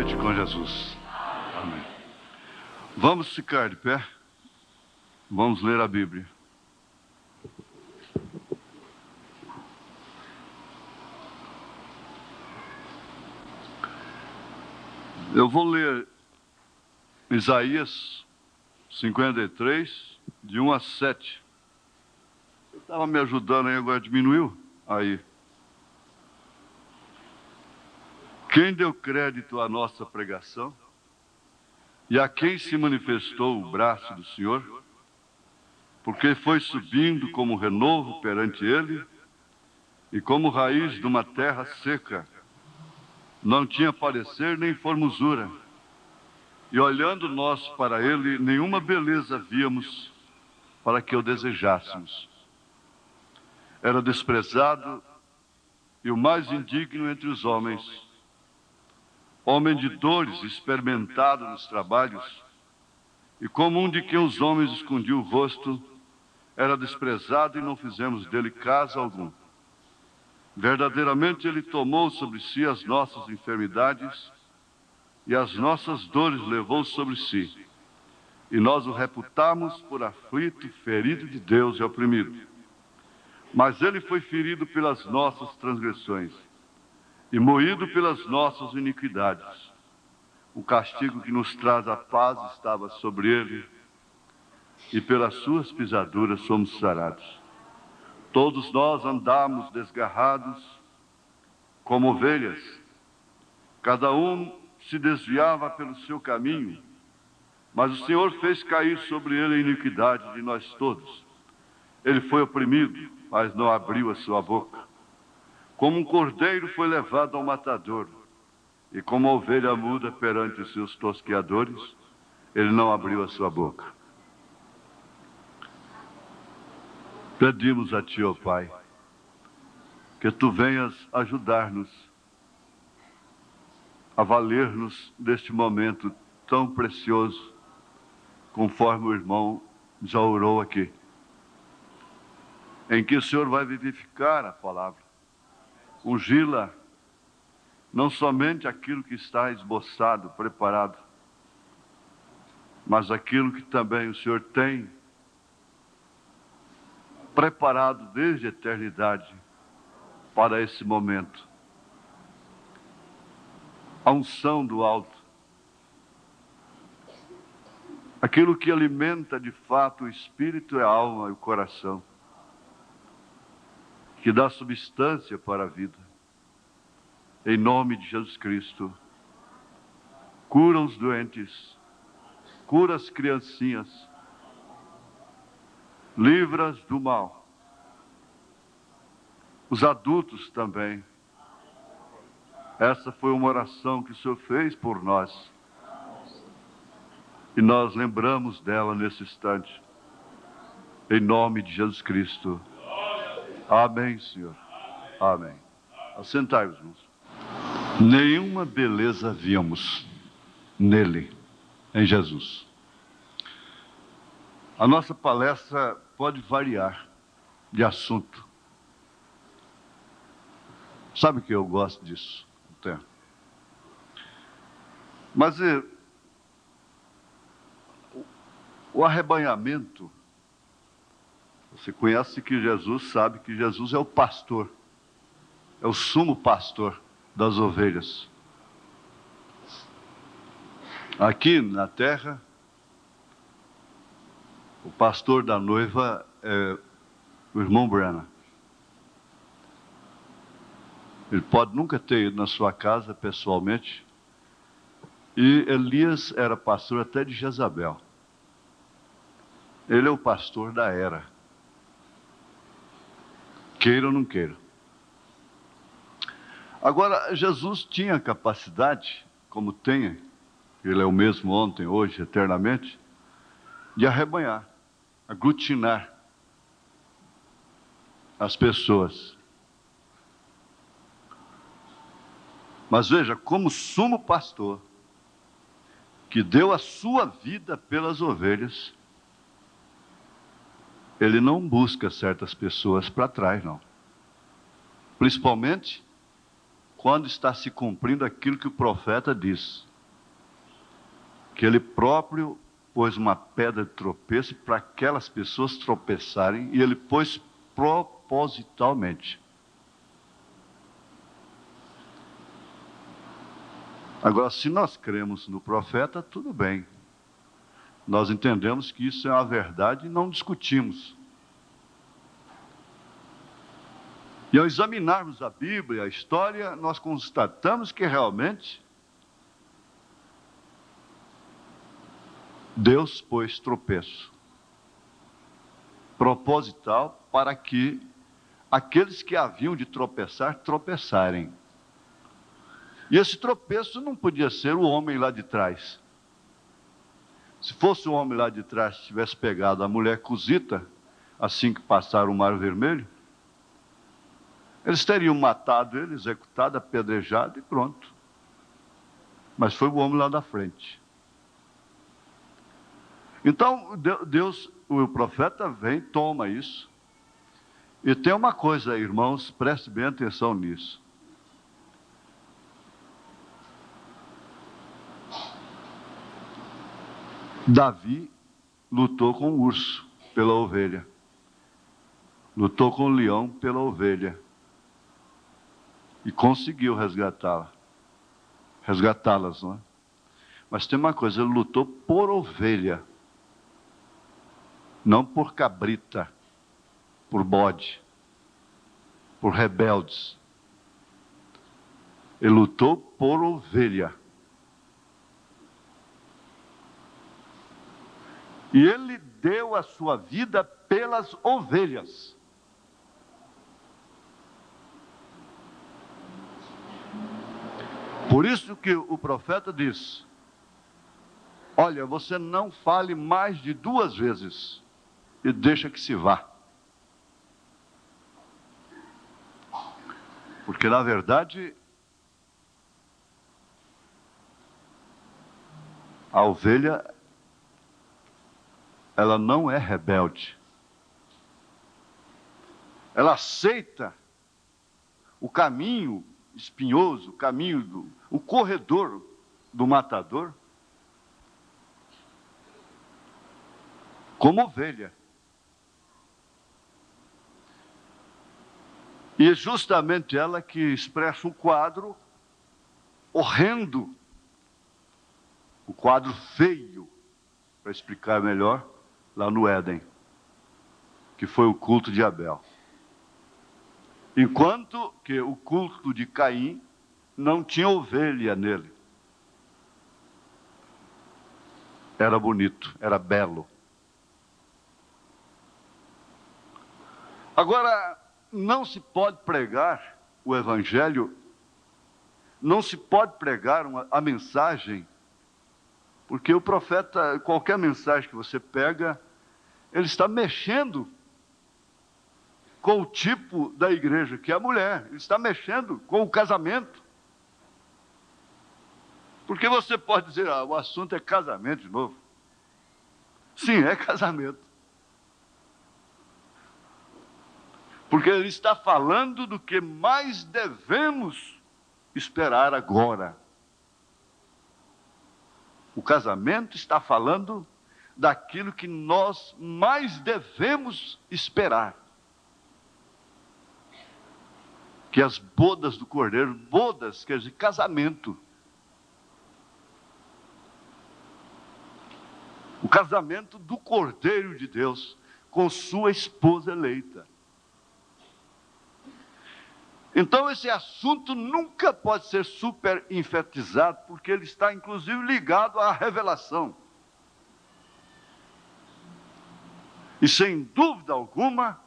noite com Jesus. Amém. Vamos ficar de pé. Vamos ler a Bíblia. Eu vou ler Isaías 53, de 1 a 7. Eu estava me ajudando aí, agora diminuiu. Aí. Quem deu crédito à nossa pregação? E a quem se manifestou o braço do Senhor? Porque foi subindo como renovo perante ele, e como raiz de uma terra seca. Não tinha parecer nem formosura. E olhando nós para ele, nenhuma beleza víamos para que o desejássemos. Era desprezado e o mais indigno entre os homens, homem de dores, experimentado nos trabalhos, e como um de quem os homens escondiam o rosto, era desprezado e não fizemos dele caso algum. Verdadeiramente ele tomou sobre si as nossas enfermidades e as nossas dores levou sobre si. E nós o reputamos por aflito, ferido de Deus e oprimido. Mas ele foi ferido pelas nossas transgressões e moído pelas nossas iniquidades. O castigo que nos traz a paz estava sobre ele, e pelas suas pisaduras somos sarados. Todos nós andamos desgarrados como ovelhas. Cada um se desviava pelo seu caminho, mas o Senhor fez cair sobre ele a iniquidade de nós todos. Ele foi oprimido, mas não abriu a sua boca. Como um cordeiro foi levado ao matadouro, e como a ovelha muda perante os seus tosqueadores, ele não abriu a sua boca. Pedimos a Ti, ó Pai, que Tu venhas ajudar-nos a valer-nos deste momento tão precioso, conforme o irmão já orou aqui, em que o Senhor vai vivificar a palavra, ungí-la, não somente aquilo que está esboçado, preparado, mas aquilo que também o Senhor tem preparado desde a eternidade para esse momento. A unção do alto, aquilo que alimenta de fato o espírito, a alma e o coração, que dá substância para a vida. Em nome de Jesus Cristo, cura os doentes, cura as criancinhas, livra-as do mal. Os adultos também. Essa foi uma oração que o Senhor fez por nós. E nós lembramos dela nesse instante. Em nome de Jesus Cristo. Amém, Senhor. Amém. Assentai-vos, irmãos. Nenhuma beleza víamos nele, em Jesus. A nossa palestra pode variar de assunto. Sabe que eu gosto disso? Até. Mas o arrebanhamento, você conhece que Jesus, sabe que Jesus é o pastor, é o sumo pastor das ovelhas. Aqui na terra, o pastor da noiva é o irmão Branham. Ele pode nunca ter ido na sua casa pessoalmente. E Elias era pastor até de Jezabel. Ele é o pastor da era. Queira ou não queira. Agora, Jesus tinha capacidade, como tem, ele é o mesmo ontem, hoje, eternamente, de arrebanhar, aglutinar as pessoas. Mas veja, como sumo pastor, que deu a sua vida pelas ovelhas, ele não busca certas pessoas para trás, não. Principalmente quando está se cumprindo aquilo que o profeta diz. que ele próprio pôs uma pedra de tropeço para aquelas pessoas tropeçarem, e ele pôs propositalmente. Agora, se nós cremos no profeta, tudo bem. Nós entendemos que isso é uma verdade e não discutimos. E ao examinarmos a Bíblia, a história, nós constatamos que realmente Deus pôs tropeço proposital para que aqueles que haviam de tropeçar, tropeçarem. E esse tropeço não podia ser o homem lá de trás. Se fosse o homem lá de trás que tivesse pegado a mulher cusita, assim que passaram o Mar Vermelho, eles teriam matado ele, executado, apedrejado e pronto. Mas foi o homem lá da frente. Então, Deus, o profeta vem, toma isso. E tem uma coisa, irmãos, preste bem atenção nisso. Davi lutou com o urso pela ovelha. Lutou com o leão pela ovelha. E conseguiu resgatá-las, não é? Mas tem uma coisa, ele lutou por ovelha. Não por cabrita, por bode, por rebeldes. Ele lutou por ovelha. E ele deu a sua vida pelas ovelhas. Por isso que o profeta diz: olha, você não fale mais de 2 vezes e deixa que se vá. Porque, na verdade, a ovelha, ela não é rebelde. Ela aceita o caminho espinhoso, o caminho, o corredor do matador, como ovelha. E é justamente ela que expressa um quadro horrendo, um quadro feio, para explicar melhor, lá no Éden, que foi o culto de Abel. Enquanto que o culto de Caim não tinha ovelha nele. Era bonito, era belo. Agora, não se pode pregar o Evangelho, não se pode pregar a mensagem, porque o profeta, qualquer mensagem que você pega, ele está mexendo com o tipo da igreja, que é a mulher. Ele está mexendo com o casamento. Porque você pode dizer, o assunto é casamento de novo. Sim, é casamento. Porque ele está falando do que mais devemos esperar agora. O casamento está falando daquilo que nós mais devemos esperar. Que as bodas do Cordeiro, bodas, quer dizer, casamento. O casamento do Cordeiro de Deus com sua esposa eleita. Então esse assunto nunca pode ser super enfatizado, porque ele está inclusive ligado à revelação. E sem dúvida alguma,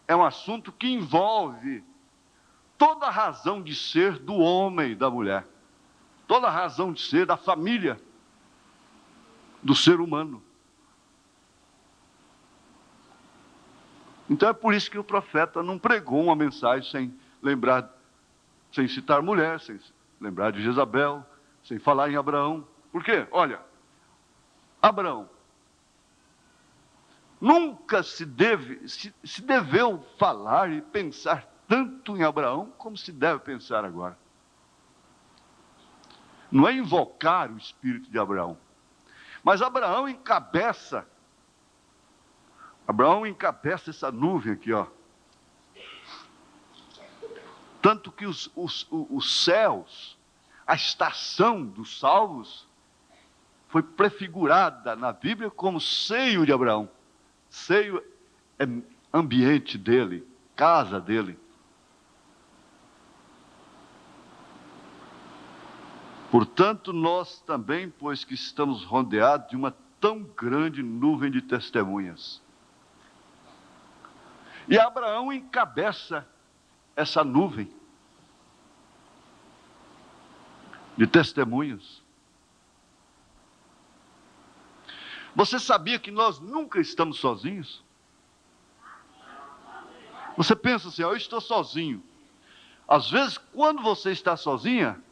é um assunto que envolve toda a razão de ser do homem e da mulher, toda a razão de ser da família, do ser humano. Então é por isso que o profeta não pregou uma mensagem sem citar mulher, sem lembrar de Jezabel, sem falar em Abraão. Por quê? Olha, Abraão, nunca se deveu falar e pensar tanto em Abraão como se deve pensar agora. Não é invocar o espírito de Abraão, Mas Abraão encabeça essa nuvem aqui, ó. Tanto que os céus, a estação dos salvos, foi prefigurada na Bíblia como seio de Abraão. Seio é ambiente dele, casa dele. Portanto, nós também, pois que estamos rodeados de uma tão grande nuvem de testemunhas. E Abraão encabeça essa nuvem de testemunhas. Você sabia que nós nunca estamos sozinhos? Você pensa assim, eu estou sozinho. Às vezes, quando você está sozinho,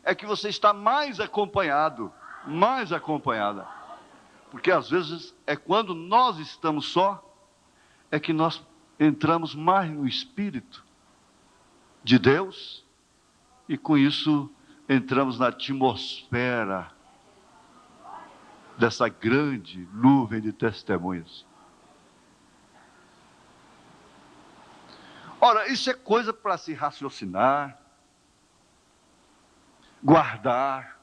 é que você está mais acompanhada. Porque às vezes é quando nós estamos só, é que nós entramos mais no Espírito de Deus, e com isso entramos na atmosfera dessa grande nuvem de testemunhas. Ora, isso é coisa para se raciocinar, guardar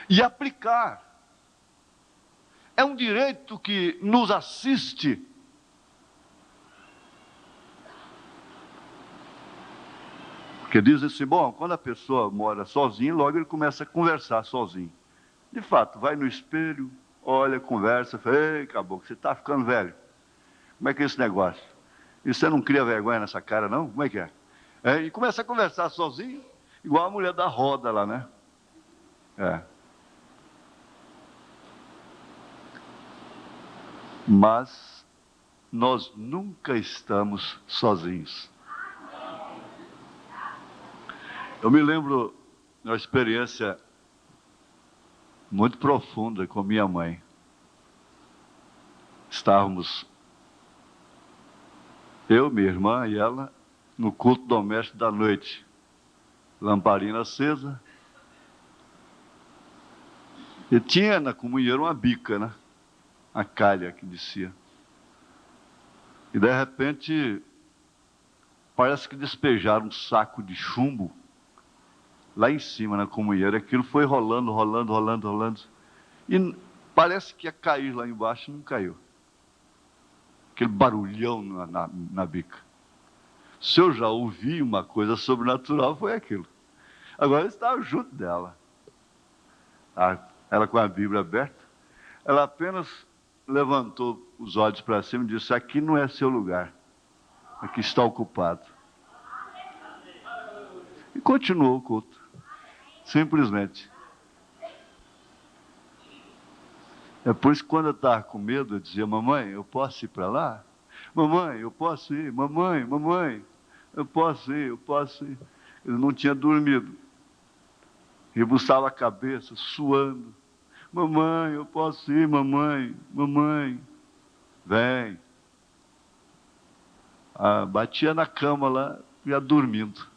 e aplicar. É um direito que nos assiste. Porque dizem assim, bom, quando a pessoa mora sozinha, logo ele começa a conversar sozinho. De fato, vai no espelho, olha, conversa, fala, ei, caboclo, você está ficando velho. Como é que é esse negócio? E você não cria vergonha nessa cara, não? Como é que é? E começa a conversar sozinho, igual a mulher da roda lá, né? Mas nós nunca estamos sozinhos. Eu me lembro de uma experiência muito profunda com minha mãe. Estávamos, eu, minha irmã e ela, no culto doméstico da noite. Lamparina acesa. E tinha na comunhão uma bica, né? A calha que descia. E de repente, parece que despejaram um saco de chumbo lá em cima na comunhão. Aquilo foi rolando. E parece que ia cair lá embaixo, não caiu. Aquele barulhão na bica. Se eu já ouvi uma coisa sobrenatural, foi aquilo. Agora eu estava junto dela. Ela com a Bíblia aberta. Ela apenas levantou os olhos para cima e disse, aqui não é seu lugar. Aqui está ocupado. E continuou o culto. Simplesmente. É por isso que quando eu estava com medo, eu dizia, mamãe, eu posso ir para lá? Mamãe, eu posso ir? Mamãe, eu posso ir. Ele não tinha dormido. Rebuçava a cabeça, suando. Mamãe, eu posso ir, mamãe. Vem. Batia na cama lá, ia dormindo,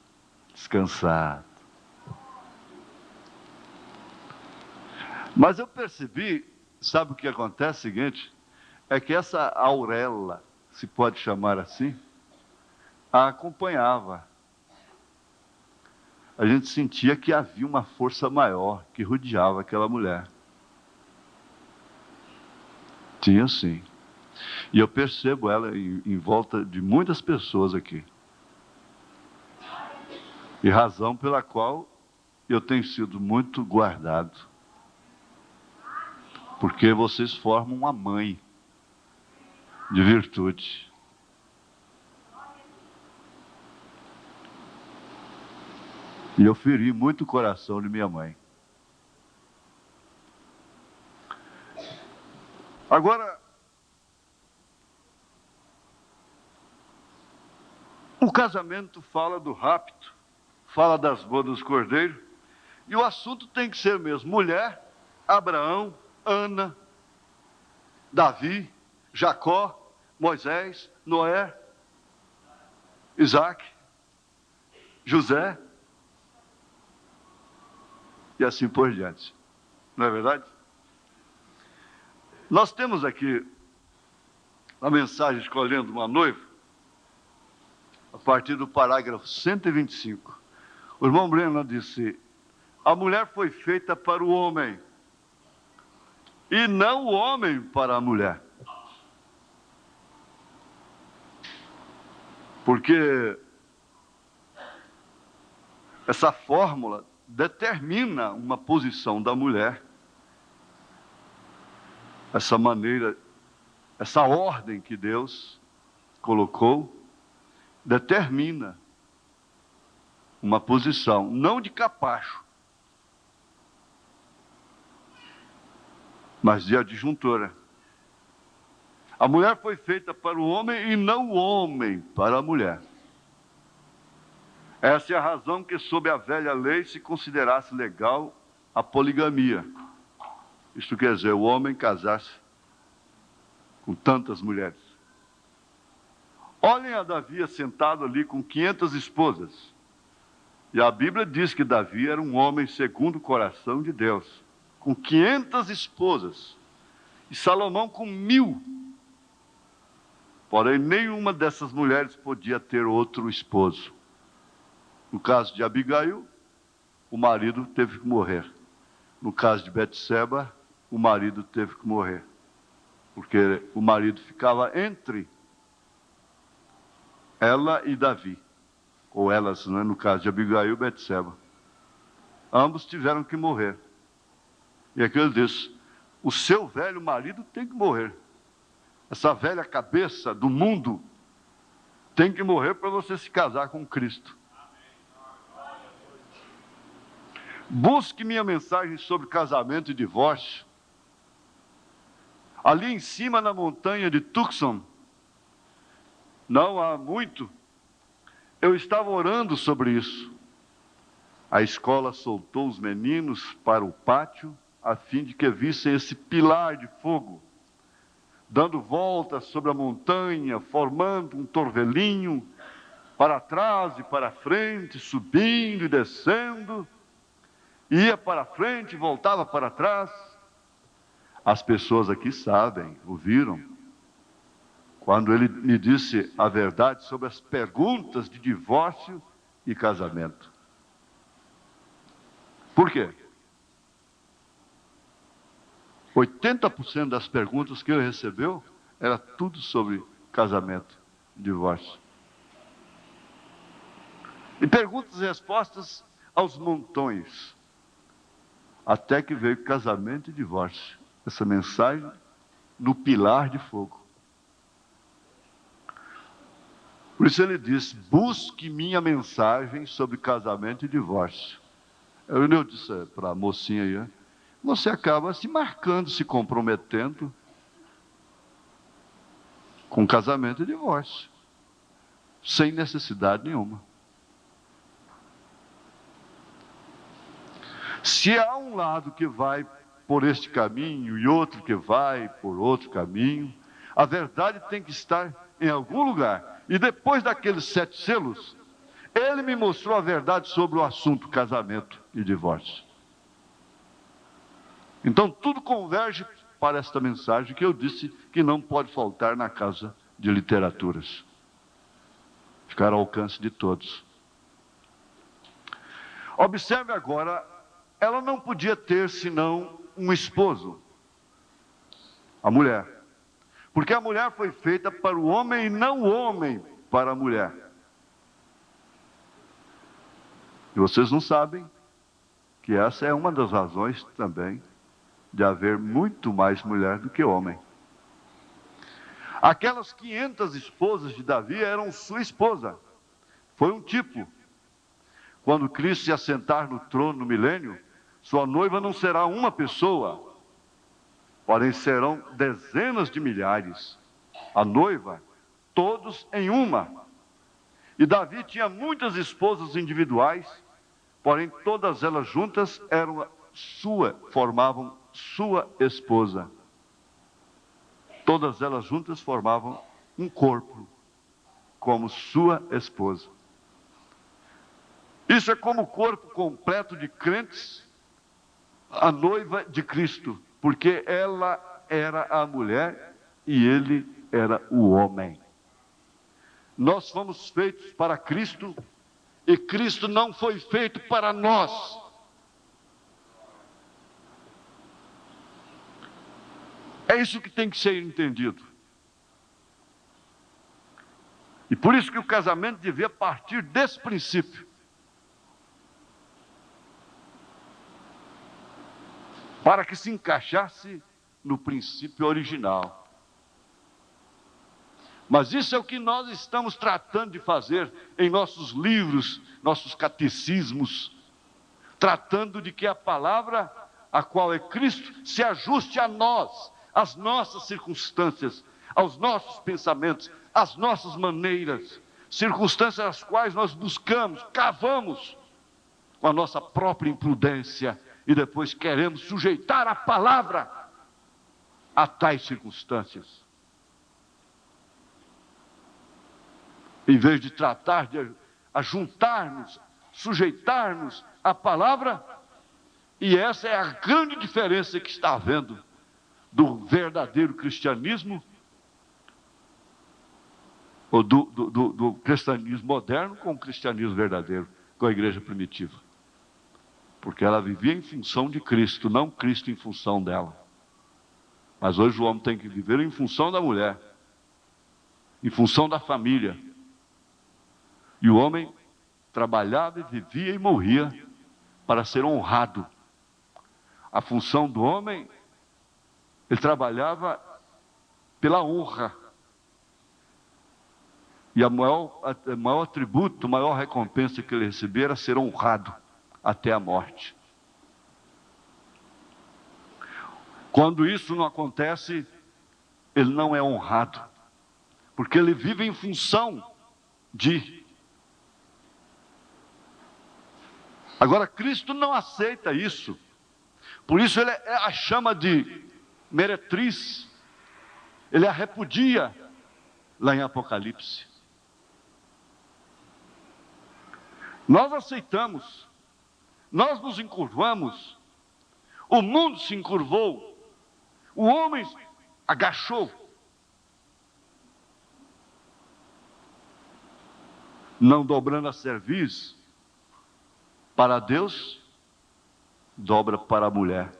descansado. Mas eu percebi, sabe o que acontece? O seguinte, é que essa auréola, se pode chamar assim, a acompanhava. A gente sentia que havia uma força maior que rodeava aquela mulher. Tinha sim. E eu percebo ela em volta de muitas pessoas aqui. E razão pela qual eu tenho sido muito guardado. Porque vocês formam uma mãe de virtude. E eu feri muito o coração de minha mãe. Agora, o casamento fala do rapto, fala das bodas do cordeiro, e o assunto tem que ser mesmo mulher, Abraão, Ana, Davi, Jacó, Moisés, Noé, Isaac, José. e assim por diante. Não é verdade? Nós temos aqui a mensagem escolhendo uma noiva, a partir do parágrafo 125. O irmão Breno disse: a mulher foi feita para o homem, e não o homem para a mulher. Porque essa fórmula determina uma posição da mulher, essa maneira, essa ordem que Deus colocou, determina uma posição, não de capacho, mas de adjuntora. A mulher foi feita para o homem e não o homem para a mulher. Essa é a razão que, sob a velha lei, se considerasse legal a poligamia. Isto quer dizer, o homem casar-se com tantas mulheres. Olhem a Davi sentado ali com 500 esposas. E a Bíblia diz que Davi era um homem segundo o coração de Deus, com 500 esposas. E Salomão com 1000. Porém, nenhuma dessas mulheres podia ter outro esposo. No caso de Abigail, o marido teve que morrer. No caso de Betseba, o marido teve que morrer. Porque o marido ficava entre ela e Davi. Ou elas, né? No caso de Abigail e Betseba. Ambos tiveram que morrer. E aqui ele diz: o seu velho marido tem que morrer. Essa velha cabeça do mundo tem que morrer para você se casar com Cristo. Busque minha mensagem sobre casamento e divórcio. Ali em cima na montanha de Tucson, não há muito, eu estava orando sobre isso. A escola soltou os meninos para o pátio, a fim de que vissem esse pilar de fogo, dando voltas sobre a montanha, formando um torvelinho, para trás e para frente, subindo e descendo, ia para frente, voltava para trás. As pessoas aqui sabem, ouviram, quando ele me disse a verdade sobre as perguntas de divórcio e casamento. Por quê? 80% das perguntas que ele recebeu era tudo sobre casamento e divórcio. E perguntas e respostas aos montões. Até que veio casamento e divórcio. Essa mensagem no pilar de fogo. Por isso ele diz: busque minha mensagem sobre casamento e divórcio. Eu disse para a mocinha aí, você acaba se marcando, se comprometendo com casamento e divórcio, sem necessidade nenhuma. Se há um lado que vai por este caminho e outro que vai por outro caminho, a verdade tem que estar em algum lugar. E depois daqueles 7 selos, ele me mostrou a verdade sobre o assunto casamento e divórcio. Então tudo converge para esta mensagem que eu disse que não pode faltar na Casa de Literaturas. Ficar ao alcance de todos. Observe agora, ela não podia ter senão um esposo, a mulher. Porque a mulher foi feita para o homem e não o homem para a mulher. E vocês não sabem que essa é uma das razões também de haver muito mais mulher do que homem. Aquelas 500 esposas de Davi eram sua esposa. Foi um tipo. Quando Cristo se assentar no trono no milênio, sua noiva não será uma pessoa, porém serão dezenas de milhares. A noiva, todos em uma. E Davi tinha muitas esposas individuais, porém todas elas juntas formavam sua esposa. Todas elas juntas formavam um corpo, como sua esposa. Isso é como o corpo completo de crentes a noiva de Cristo, porque ela era a mulher e ele era o homem. Nós fomos feitos para Cristo e Cristo não foi feito para nós. É isso que tem que ser entendido. E por isso que o casamento devia partir desse princípio. Para que se encaixasse no princípio original. Mas isso é o que nós estamos tratando de fazer em nossos livros, nossos catecismos, tratando de que a palavra, a qual é Cristo, se ajuste a nós, às nossas circunstâncias, aos nossos pensamentos, às nossas maneiras, circunstâncias as quais nós buscamos, cavamos com a nossa própria imprudência e depois queremos sujeitar a palavra a tais circunstâncias. Em vez de tratar de ajuntar-nos, sujeitar-nos à palavra, e essa é a grande diferença que está havendo do verdadeiro cristianismo, ou do cristianismo moderno com o cristianismo verdadeiro, com a igreja primitiva. Porque ela vivia em função de Cristo, não Cristo em função dela. Mas hoje o homem tem que viver em função da mulher, em função da família. E o homem trabalhava, vivia e morria para ser honrado. A função do homem, ele trabalhava pela honra. E o maior atributo, a maior recompensa que ele recebia era ser honrado até a morte. Quando isso não acontece, ele não é honrado, porque ele vive em função de. Agora, Cristo não aceita isso, por isso ele a chama de meretriz, ele a repudia lá em Apocalipse. Nós aceitamos, nós nos encurvamos, o mundo se encurvou, o homem agachou. Não dobrando a cerviz para Deus, dobra para a mulher.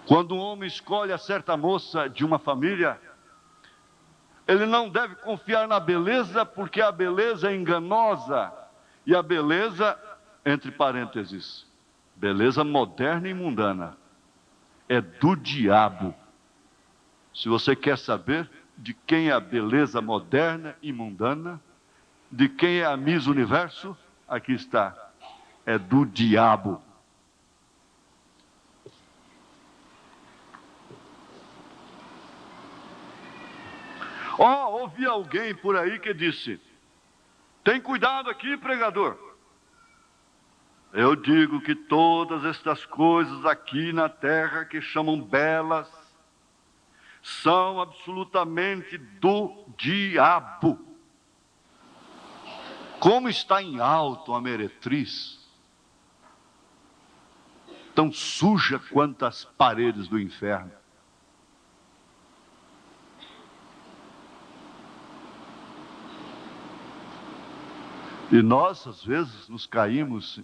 Quando um homem escolhe a certa moça de uma família, ele não deve confiar na beleza, porque a beleza é enganosa. E a beleza, entre parênteses, beleza moderna e mundana, é do diabo. Se você quer saber de quem é a beleza moderna e mundana, de quem é a Miss Universo, aqui está, é do diabo. Ouvi alguém por aí que disse: tem cuidado aqui, pregador. Eu digo que todas estas coisas aqui na terra que chamam belas, são absolutamente do diabo. Como está em alto a meretriz, tão suja quanto as paredes do inferno. E nós, às vezes, nos caímos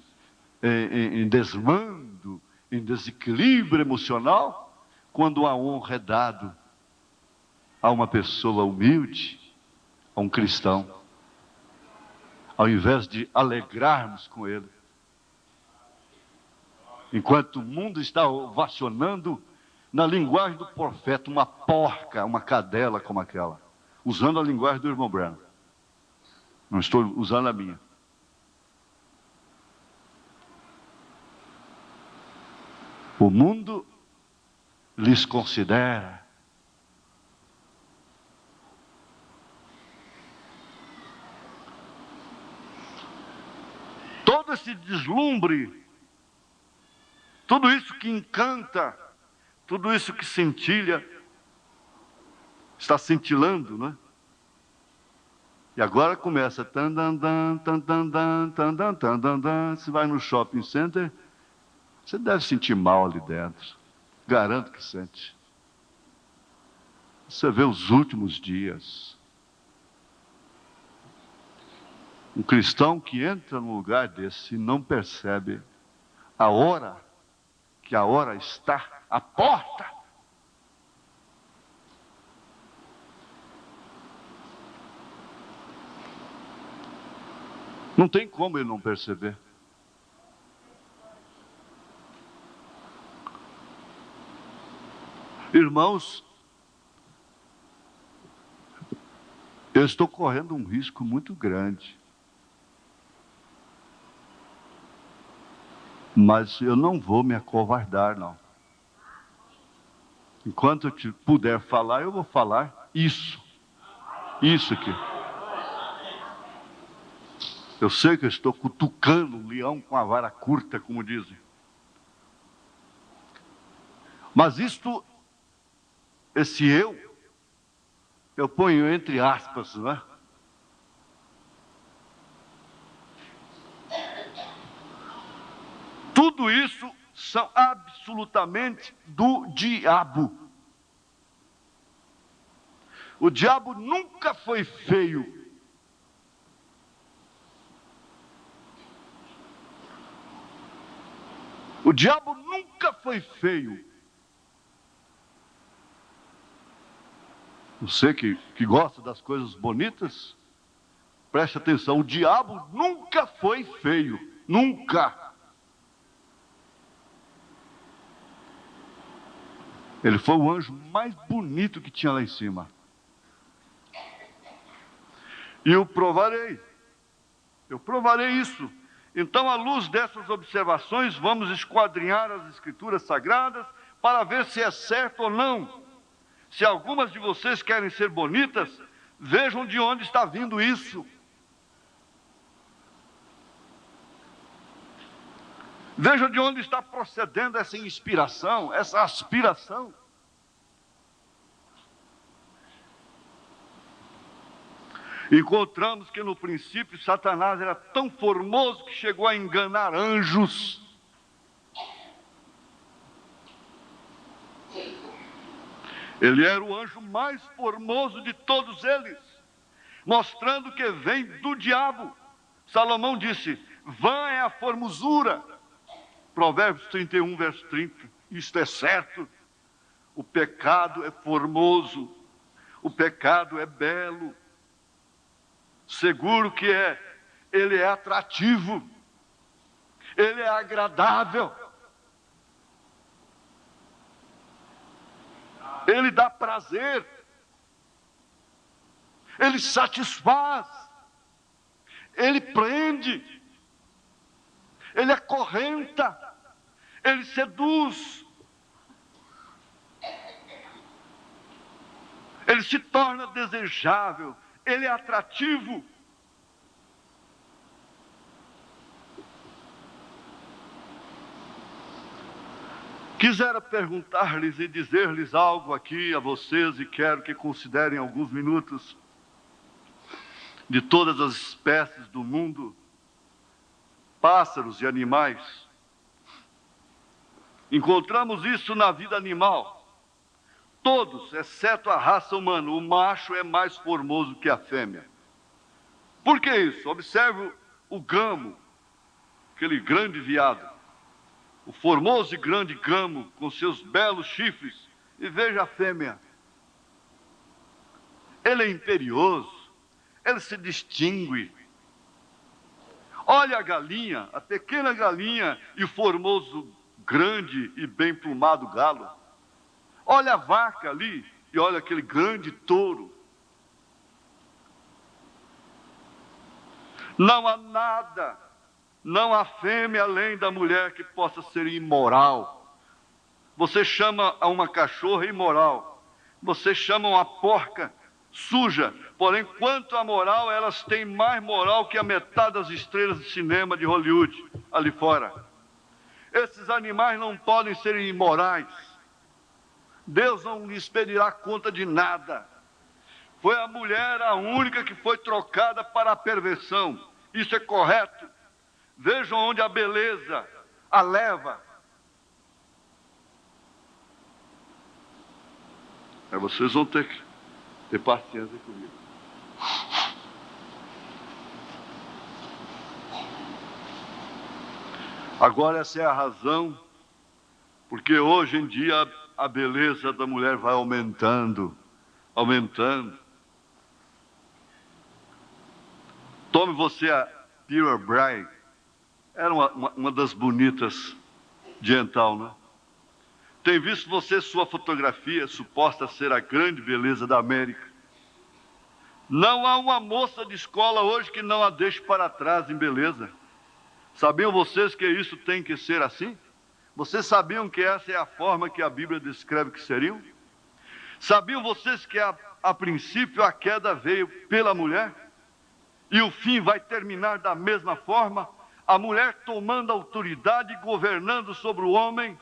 em desmando, em desequilíbrio emocional, quando a honra é dada a uma pessoa humilde, a um cristão, ao invés de alegrarmos com ele. Enquanto o mundo está ovacionando, na linguagem do profeta, uma porca, uma cadela como aquela, usando a linguagem do irmão Branco. Não estou usando a minha. O mundo lhes considera todo esse deslumbre, tudo isso que encanta, tudo isso que cintilha, está cintilando, não é? E agora começa. Tandandan, tandandan, tandan, tandandan. Você vai no shopping center, você deve sentir mal ali dentro. Garanto que sente. Você vê os últimos dias. Um cristão que entra num lugar desse e não percebe a hora, que a hora está à porta. Não tem como ele não perceber. Irmãos, eu estou correndo um risco muito grande. Mas eu não vou me acovardar, não. Enquanto eu puder falar, eu vou falar isso. Isso aqui. Eu sei que eu estou cutucando o leão com a vara curta, como dizem. Mas esse eu ponho entre aspas, não é? Tudo isso são absolutamente do diabo. O diabo nunca foi feio. O diabo nunca foi feio. Você que gosta das coisas bonitas, preste atenção, o diabo nunca foi feio. Nunca. Ele foi o anjo mais bonito que tinha lá em cima. E eu provarei isso. Então, à luz dessas observações, vamos esquadrinhar as Escrituras Sagradas para ver se é certo ou não. Se algumas de vocês querem ser bonitas, vejam de onde está vindo isso. Vejam de onde está procedendo essa inspiração, essa aspiração. Encontramos que no princípio Satanás era tão formoso que chegou a enganar anjos. Ele era o anjo mais formoso de todos eles, mostrando que vem do diabo. Salomão disse: vã é a formosura. Provérbios 31, verso 30. Isto é certo. O pecado é formoso. O pecado é belo. Seguro que é. Ele é atrativo. Ele é agradável. Ele dá prazer. Ele satisfaz. Ele prende. Ele acorrenta. Ele seduz. Ele se torna desejável. Ele é atrativo. Quisera perguntar-lhes e dizer-lhes algo aqui a vocês, e quero que considerem alguns minutos, de todas as espécies do mundo, pássaros e animais. Encontramos isso na vida animal. Todos, exceto a raça humana, o macho é mais formoso que a fêmea. Por que isso? Observe o gamo, aquele grande veado. O formoso e grande gamo, com seus belos chifres, e veja a fêmea. Ele é imperioso, ele se distingue. Olha a galinha, a pequena galinha, e o formoso, grande e bem plumado galo. Olha a vaca ali, e olha aquele grande touro. Não há nada, não há fêmea além da mulher que possa ser imoral. Você chama a uma cachorra imoral, você chama uma porca suja, porém, quanto à moral, elas têm mais moral que a metade das estrelas de cinema de Hollywood, ali fora. Esses animais não podem ser imorais. Deus não lhes pedirá conta de nada. Foi a mulher a única que foi trocada para a perversão. Isso é correto. Vejam onde a beleza a leva. Vocês vão ter que ter paciência comigo. Agora essa é a razão, porque hoje em dia a beleza da mulher vai aumentando. Tome você a Pearl Bray, era uma das bonitas de Ental, né? Tem visto você sua fotografia, suposta ser a grande beleza da América. Não há uma moça de escola hoje que não a deixe para trás em beleza. Sabiam vocês que isso tem que ser assim? Vocês sabiam que essa é a forma que a Bíblia descreve que seriam? Sabiam vocês que a princípio a queda veio pela mulher? E o fim vai terminar da mesma forma? A mulher tomando autoridade e governando sobre o homem,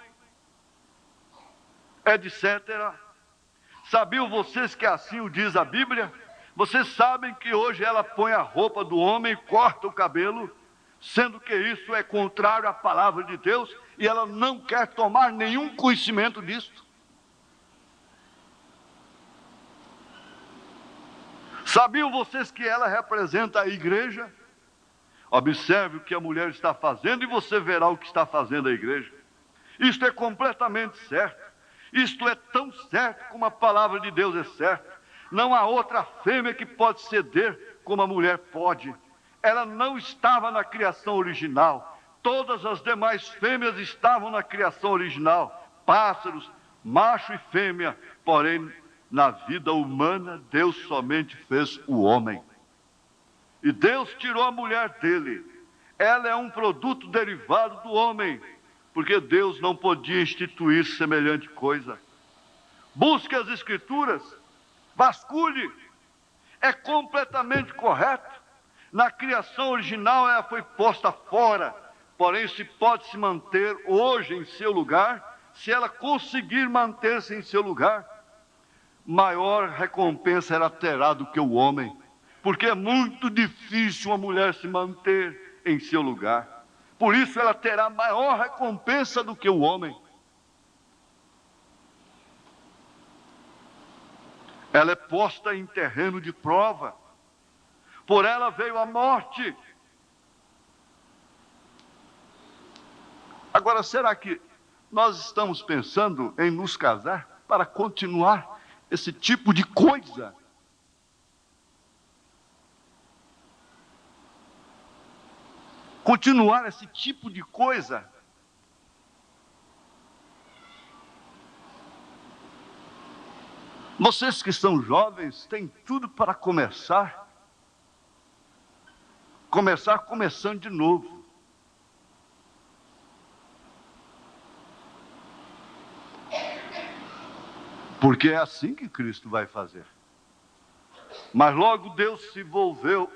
etc. Sabiam vocês que assim o diz a Bíblia? Vocês sabem que hoje ela põe a roupa do homem e corta o cabelo, sendo que isso é contrário à palavra de Deus, e ela não quer tomar nenhum conhecimento disto. Sabiam vocês que ela representa a igreja? Observe o que a mulher está fazendo e você verá o que está fazendo a igreja. Isto é completamente certo. Isto é tão certo como a palavra de Deus é certa. Não há outra fêmea que pode ceder como a mulher pode. Ela não estava na criação original. Todas as demais fêmeas estavam na criação original. Pássaros, macho e fêmea. Porém, na vida humana, Deus somente fez o homem. E Deus tirou a mulher dele. Ela é um produto derivado do homem, porque Deus não podia instituir semelhante coisa. Busque as Escrituras, vasculhe. É completamente correto. Na criação original ela foi posta fora, porém se pode se manter hoje em seu lugar. Se ela conseguir manter-se em seu lugar, maior recompensa ela terá do que o homem, porque é muito difícil uma mulher se manter em seu lugar. Por isso ela terá maior recompensa do que o homem. Ela é posta em terreno de prova. Por ela veio a morte. Agora, será que nós estamos pensando em nos casar para continuar esse tipo de coisa? Continuar esse tipo de coisa? Vocês que são jovens têm tudo para começar começando de novo. Porque é assim que Cristo vai fazer. Mas logo Deus se envolveu,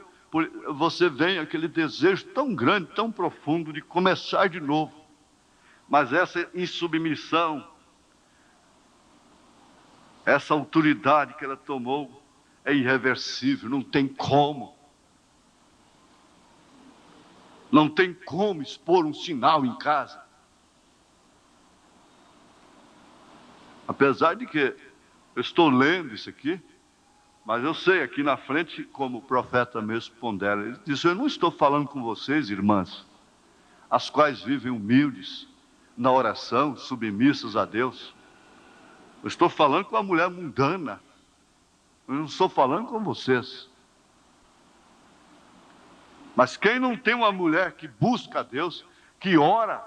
você vem aquele desejo tão grande, tão profundo de começar de novo. Mas essa insubmissão, essa autoridade que ela tomou é irreversível, não tem como. Não tem como expor um sinal em casa. Apesar de que eu estou lendo isso aqui, mas eu sei, aqui na frente, como o profeta mesmo pondera, ele diz: eu não estou falando com vocês, irmãs, as quais vivem humildes, na oração, submissas a Deus. Eu estou falando com a mulher mundana. Eu não estou falando com vocês. Mas quem não tem uma mulher que busca a Deus, que ora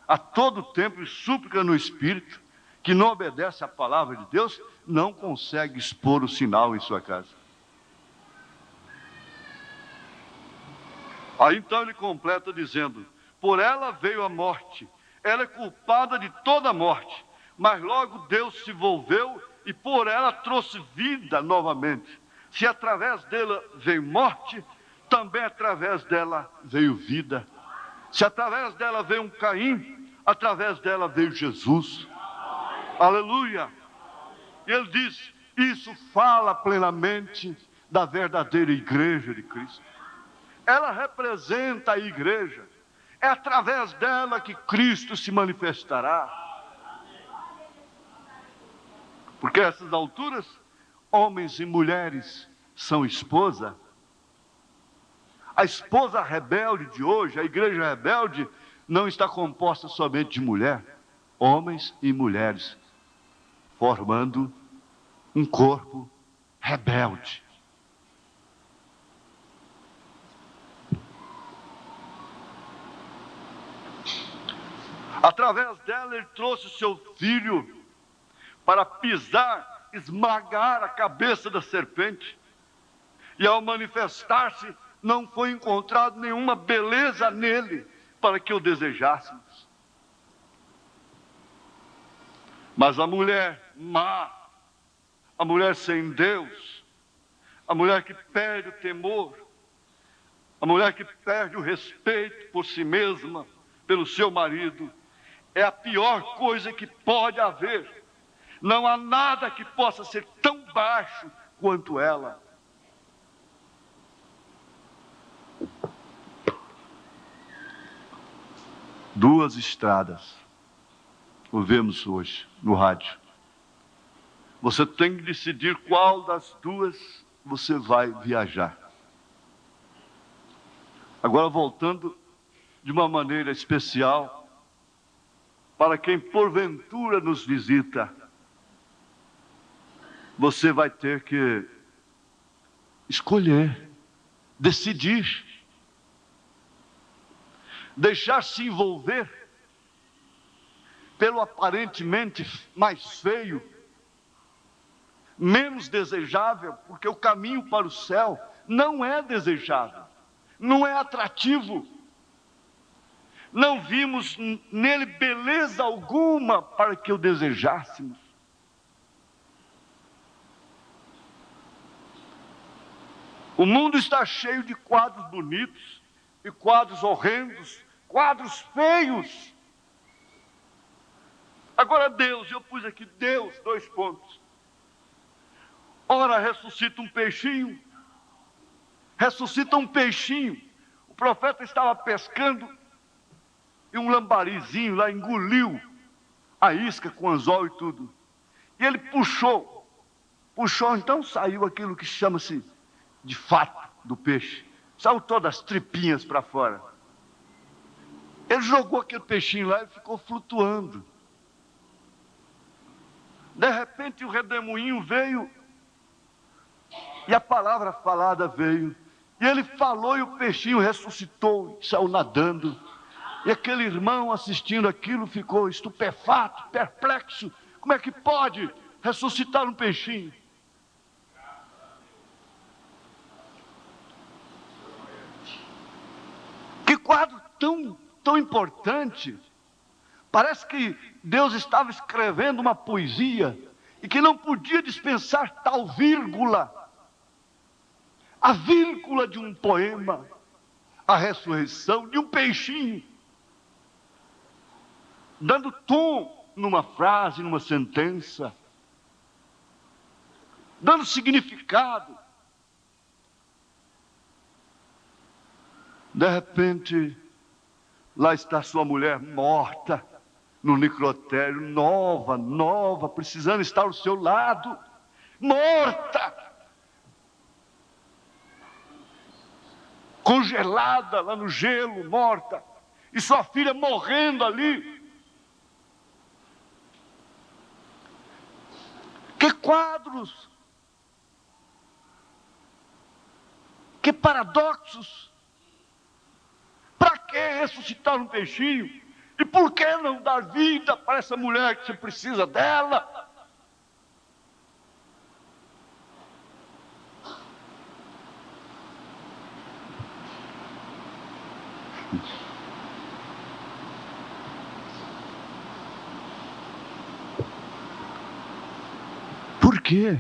a todo tempo e súplica no Espírito, que não obedece à palavra de Deus, não consegue expor o sinal em sua casa. Aí então ele completa dizendo: por ela veio a morte, ela é culpada de toda a morte, mas logo Deus se envolveu e por ela trouxe vida novamente. Se através dela veio morte, também através dela veio vida. Se através dela veio um Caim, através dela veio Jesus. Aleluia! Ele diz: Isso fala plenamente da verdadeira igreja de Cristo. Ela representa a igreja. É através dela que Cristo se manifestará. Porque a essas alturas, homens e mulheres são esposa. A esposa rebelde de hoje, a igreja rebelde, não está composta somente de mulher, homens e mulheres, formando um corpo rebelde. Através dela, ele trouxe o seu filho para pisar, esmagar a cabeça da serpente. E ao manifestar-se, não foi encontrado nenhuma beleza nele para que o desejássemos. Mas a mulher má, a mulher sem Deus, a mulher que perde o temor, a mulher que perde o respeito por si mesma, pelo seu marido, é a pior coisa que pode haver. Não há nada que possa ser tão baixo quanto ela. Duas estradas, ouvimos hoje no rádio. Você tem que decidir qual das duas você vai viajar. Agora, voltando de uma maneira especial para quem porventura nos visita, você vai ter que escolher, decidir, deixar-se envolver pelo aparentemente mais feio, menos desejável, porque o caminho para o céu não é desejável, não é atrativo. Não vimos nele beleza alguma para que o desejássemos. O mundo está cheio de quadros bonitos, e quadros horrendos, quadros feios. Agora Deus, eu pus aqui Deus, 2 pontos. Ora ressuscita um peixinho, ressuscita um peixinho. O profeta estava pescando e um lambarizinho lá engoliu a isca com anzol e tudo. E ele puxou, então saiu aquilo que chama-se de fato do peixe. Saiu todas as tripinhas para fora. Ele jogou aquele peixinho lá e ficou flutuando. De repente o redemoinho veio e a palavra falada veio. E ele falou e o peixinho ressuscitou, saiu nadando. E aquele irmão assistindo aquilo ficou estupefato, perplexo. Como é que pode ressuscitar um peixinho? Que quadro tão importante. Parece que Deus estava escrevendo uma poesia e que não podia dispensar tal vírgula. A vírgula de um poema, a ressurreição de um peixinho, dando tom numa frase, numa sentença, dando significado. De repente, lá está sua mulher morta, no necrotério, nova, precisando estar ao seu lado, morta, congelada lá no gelo, morta, e sua filha morrendo ali. Que quadros, que paradoxos. Para que ressuscitar um peixinho? E por que não dar vida para essa mulher que você precisa dela? Por quê?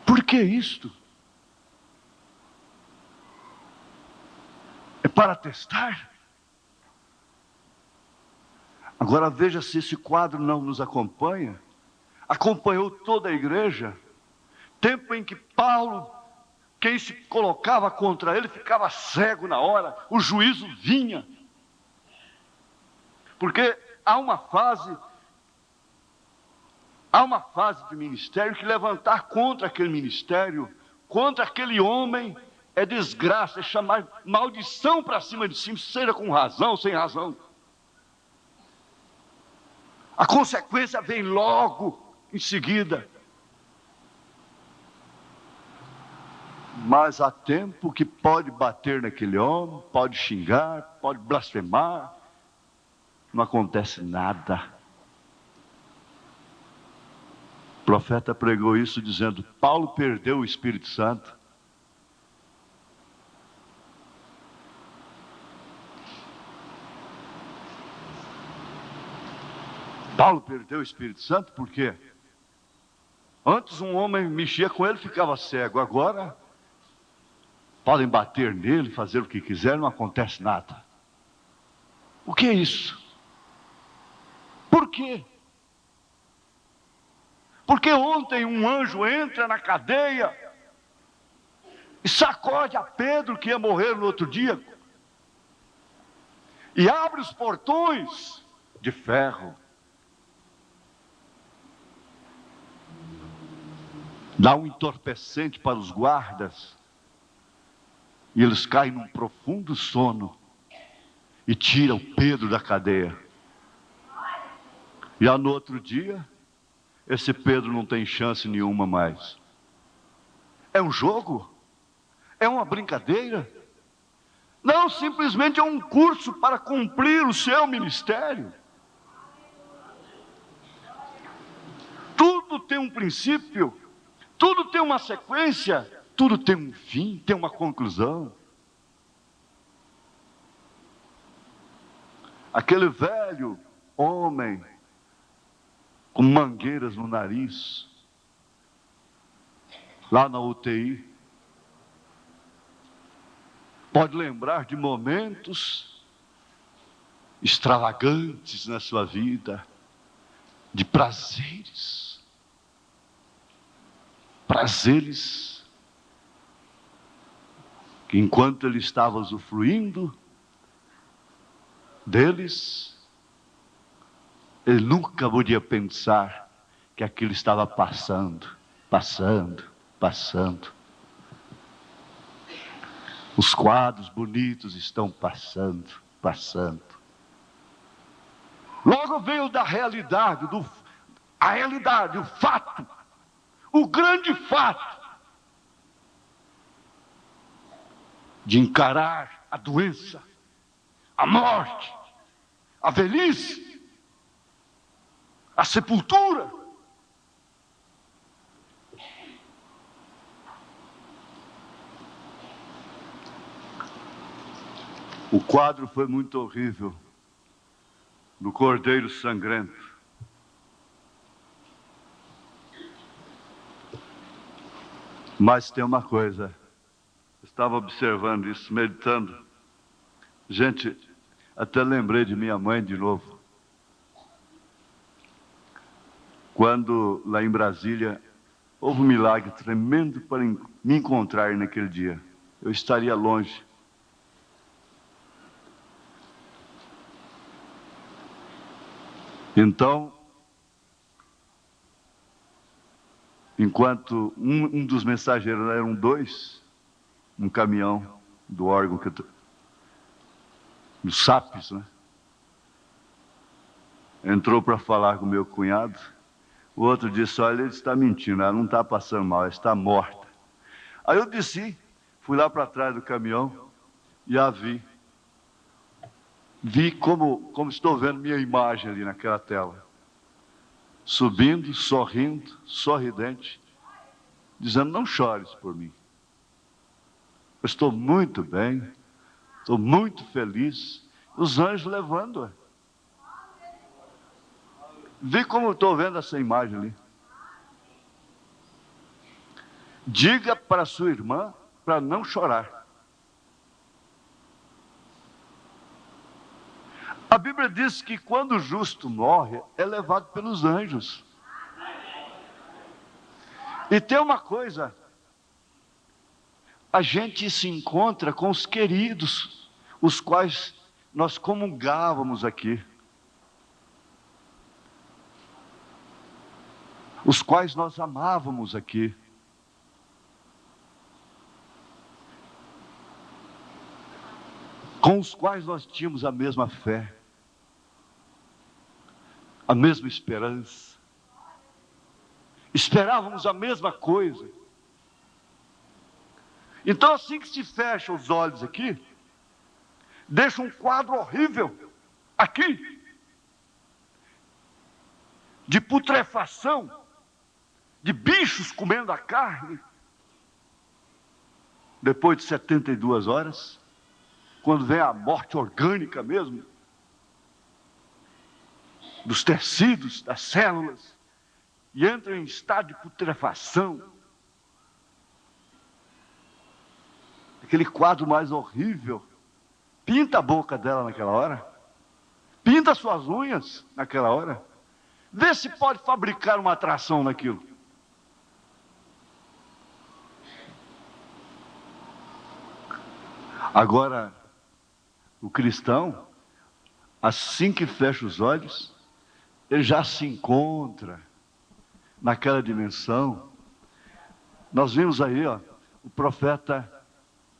Por que isto? É para testar? Agora veja se esse quadro não nos acompanha acompanhou toda a igreja, tempo em que Paulo, quem se colocava contra ele, ficava cego na hora, o juízo vinha. Porque há uma fase de ministério que levantar contra aquele ministério, contra aquele homem, é desgraça, é chamar maldição para cima de si, seja com razão ou sem razão. A consequência vem logo em seguida. Mas há tempo que pode bater naquele homem, pode xingar, pode blasfemar, não acontece nada. O profeta pregou isso dizendo: Paulo perdeu o Espírito Santo. Paulo perdeu o Espírito Santo por quê? Antes um homem mexia com ele e ficava cego. Agora podem bater nele, fazer o que quiser, não acontece nada. O que é isso? Por quê? Porque ontem um anjo entra na cadeia e sacode a Pedro, que ia morrer no outro dia, e abre os portões de ferro. Dá um entorpecente para os guardas, e eles caem num profundo sono, e tiram Pedro da cadeia. E no outro dia, esse Pedro não tem chance nenhuma mais. É um jogo? É uma brincadeira? Não, simplesmente é um curso para cumprir o seu ministério. Tudo tem um princípio, tudo tem uma sequência, tudo tem um fim, tem uma conclusão. Aquele velho homem com mangueiras no nariz, lá na UTI, pode lembrar de momentos extravagantes na sua vida, de prazeres que enquanto ele estava usufruindo deles, ele nunca podia pensar que aquilo estava passando. Os quadros bonitos estão passando. Logo veio da realidade, o fato, o grande fato de encarar a doença, a morte, a velhice, a sepultura. O quadro foi muito horrível, do cordeiro sangrento. Mas tem uma coisa, eu estava observando isso, meditando. Gente, até lembrei de minha mãe de novo. Quando lá em Brasília houve um milagre tremendo para me encontrar naquele dia. Eu estaria longe. Então, enquanto um dos mensageiros, eram dois, um caminhão do órgão, do SAPS, né? Entrou para falar com meu cunhado. O outro disse: olha, ele está mentindo, ela não está passando mal, ela está morta. Aí eu desci, fui lá para trás do caminhão e a vi. Vi como estou vendo minha imagem ali naquela tela. Subindo, sorrindo, sorridente, dizendo: não chores por mim. Eu estou muito bem, estou muito feliz. Os anjos levando-a. Vi como estou vendo essa imagem ali. Diga para sua irmã para não chorar. A Bíblia diz que quando o justo morre, é levado pelos anjos. E tem uma coisa, a gente se encontra com os queridos, os quais nós comungávamos aqui, os quais nós amávamos aqui. Com os quais nós tínhamos a mesma fé, a mesma esperança, esperávamos a mesma coisa. Então, assim que se fecha os olhos aqui, deixa um quadro horrível aqui, de putrefação, de bichos comendo a carne. Depois de 72 horas, quando vem a morte orgânica mesmo, dos tecidos, das células, e entra em estado de putrefação, aquele quadro mais horrível, pinta a boca dela naquela hora, pinta suas unhas naquela hora, vê se pode fabricar uma atração naquilo. Agora, o cristão, assim que fecha os olhos, ele já se encontra naquela dimensão. Nós vimos aí, o profeta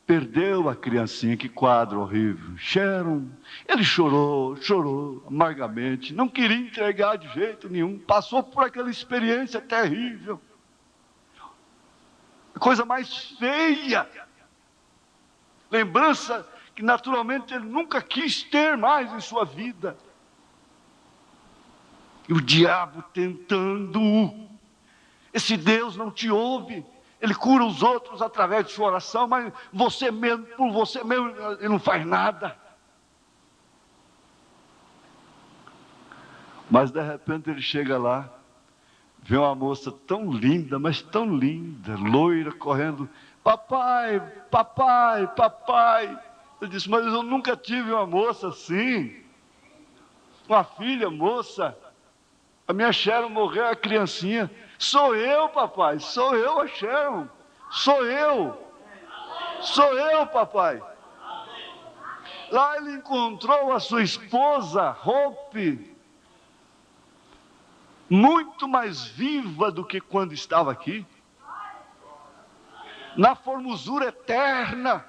perdeu a criancinha, que quadro horrível. Sharon, ele chorou amargamente, não queria entregar de jeito nenhum, passou por aquela experiência terrível. A coisa mais feia, lembrança que naturalmente ele nunca quis ter mais em sua vida. E o diabo tentando, esse Deus não te ouve, ele cura os outros através de sua oração, mas você mesmo, por você mesmo, ele não faz nada. Mas de repente ele chega lá, vê uma moça tão linda, mas tão linda, loira, correndo, papai, papai, papai. Ele disse, mas eu nunca tive uma moça assim, uma filha moça. A minha Sharon morreu, a criancinha. Sou eu, papai, sou eu a Sharon. Sou eu, papai. Lá ele encontrou a sua esposa, Hope, muito mais viva do que quando estava aqui, na formosura eterna,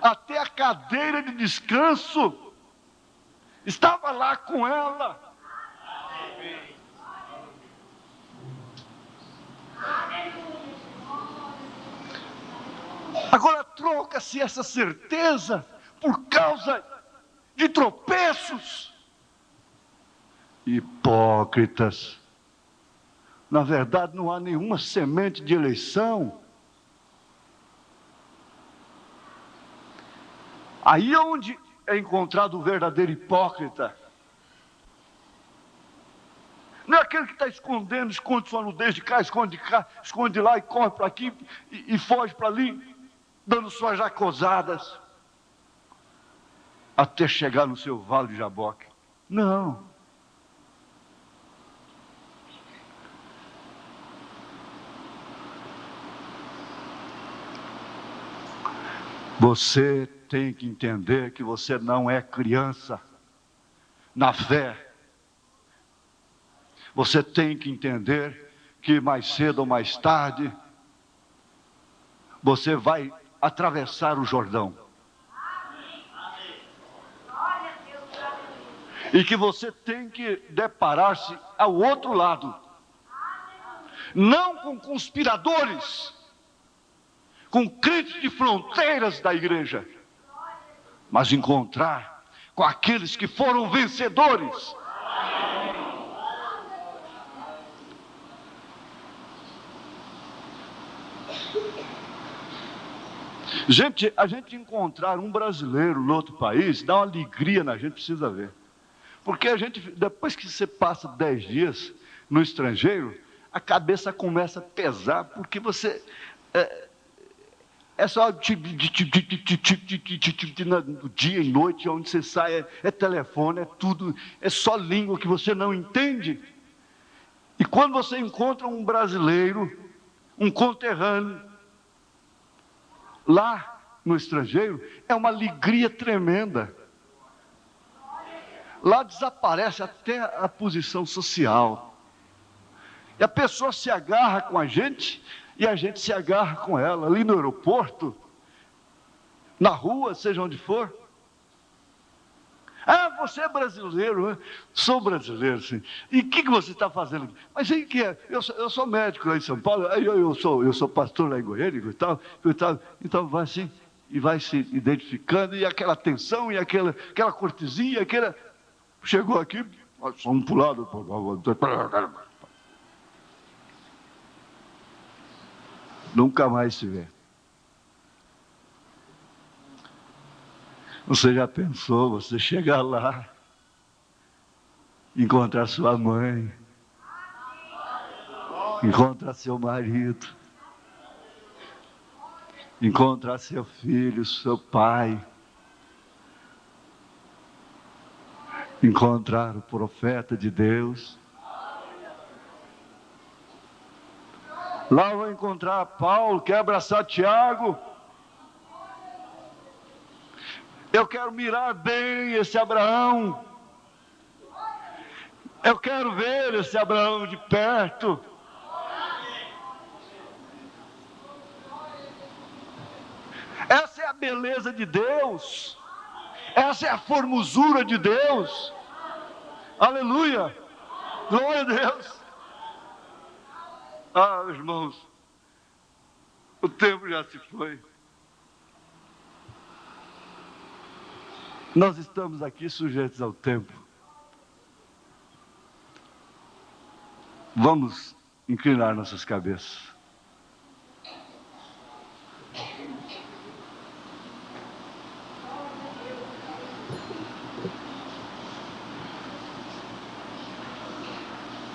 até a cadeira de descanso estava lá com ela. Agora troca-se essa certeza por causa de tropeços. Hipócritas. Na verdade, não há nenhuma semente de eleição. Aí é onde é encontrado o verdadeiro hipócrita. Não é aquele que está escondendo, esconde sua nudez de cá, esconde de lá e corre para aqui e foge para ali, dando suas jacosadas, até chegar no seu vale de Jaboque. Não. Você tem que entender que você não é criança na fé. Você tem que entender que mais cedo ou mais tarde você vai atravessar o Jordão. E que você tem que deparar-se ao outro lado. Não com conspiradores, com críticos de fronteiras da igreja, mas encontrar com aqueles que foram vencedores. Gente, a gente encontrar um brasileiro no outro país, dá uma alegria na gente, precisa ver. Porque a gente, depois que você passa 10 dias no estrangeiro, a cabeça começa a pesar, porque você... É só no dia e noite, onde você sai, é telefone, é tudo, é só língua que você não entende. E quando você encontra um brasileiro um conterrâneo. Lá no estrangeiro é uma alegria tremenda. Lá desaparece até a posição social. E a pessoa se agarra com a gente e a gente se agarra com ela. Ali no aeroporto, na rua, seja onde for. Ah, você é brasileiro, né? Sou brasileiro, sim. E o que você está fazendo aqui? Mas aí que é? Eu sou médico lá em São Paulo, eu sou pastor lá em Goiânia e tal. Então vai assim, e vai se identificando, e aquela tensão, e aquela cortesia, chegou aqui, vamos para o lado, por favor. Nunca mais se vê. Você já pensou, você chegar lá, encontrar sua mãe, encontrar seu marido, encontrar seu filho, seu pai, encontrar o profeta de Deus. Lá eu vou encontrar Paulo, quero abraçar Tiago. Eu quero mirar bem esse Abraão. Eu quero ver esse Abraão de perto. Essa é a beleza de Deus. Essa é a formosura de Deus. Aleluia. Glória a Deus. Ah, irmãos, o tempo já se foi. Nós estamos aqui sujeitos ao tempo. Vamos inclinar nossas cabeças.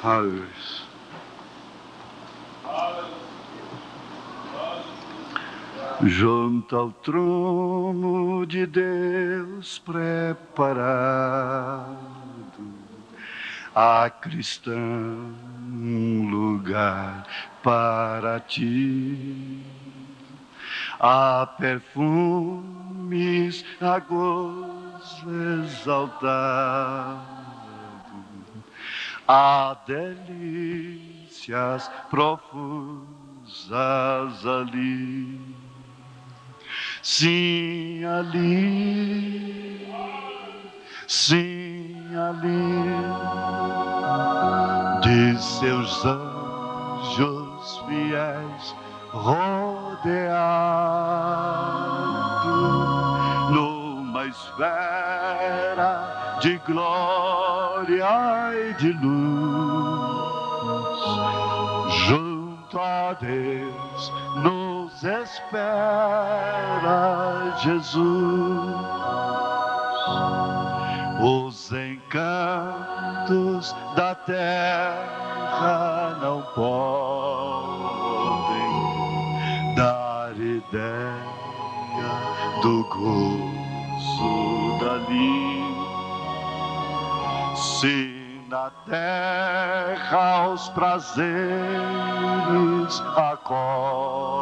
Aleluia. Junto ao trono de Deus preparado, há cristão um lugar para ti. Há perfumes a gozo exaltado, há delícias profusas ali. Sim, ali, de seus anjos fiéis rodeado, numa esfera de glória e de luz, junto a Deus nos espera Jesus. Os encantos da terra não podem dar ideia do gozo dali. Se na terra os prazeres acodem,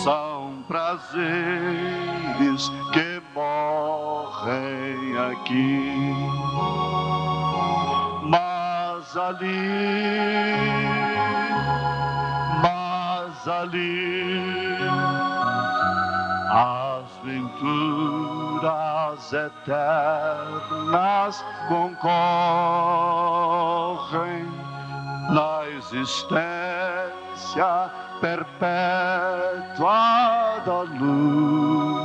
são prazeres que morrem aqui, mas ali as venturas eternas concorrem na existência perpétua da luz,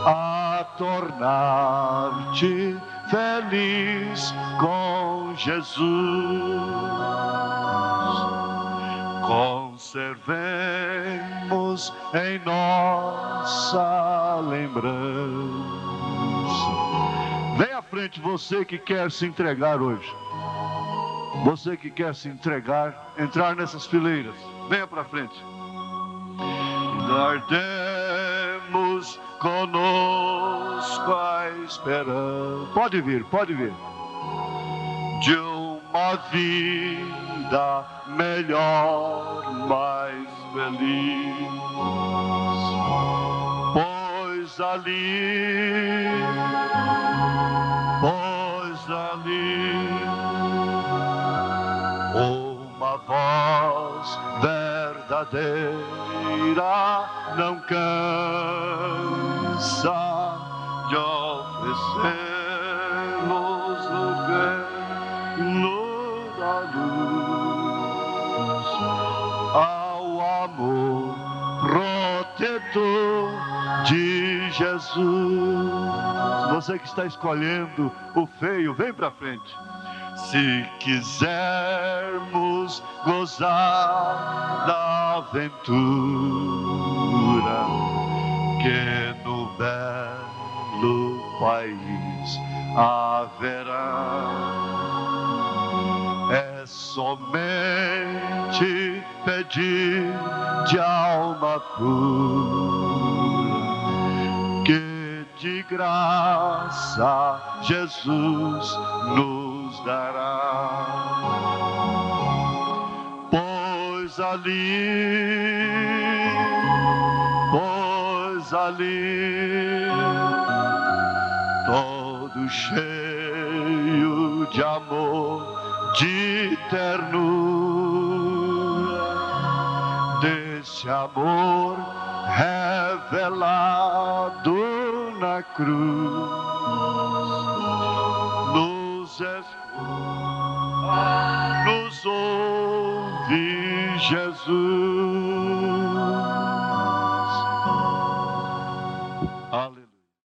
a tornar-te feliz com Jesus. Conservemos em nossa lembrança. Vem à frente você que quer se entregar hoje. Você que quer se entregar, entrar nessas fileiras. Venha para frente. Guardemos conosco a esperança. Pode vir. De uma vida vida melhor, mais feliz. Pois ali uma voz verdadeira não cansa de oferecer-nos no reino da luz, ao amor protetor de Jesus. Você que está escolhendo o feio, vem para frente. Se quisermos gozar da aventura que no belo país haverá, é somente pedir de alma pura, que de graça Jesus nos dará. Pois ali, todo cheio de amor, de ternura, desse amor revelado na cruz, nos ouve Jesus.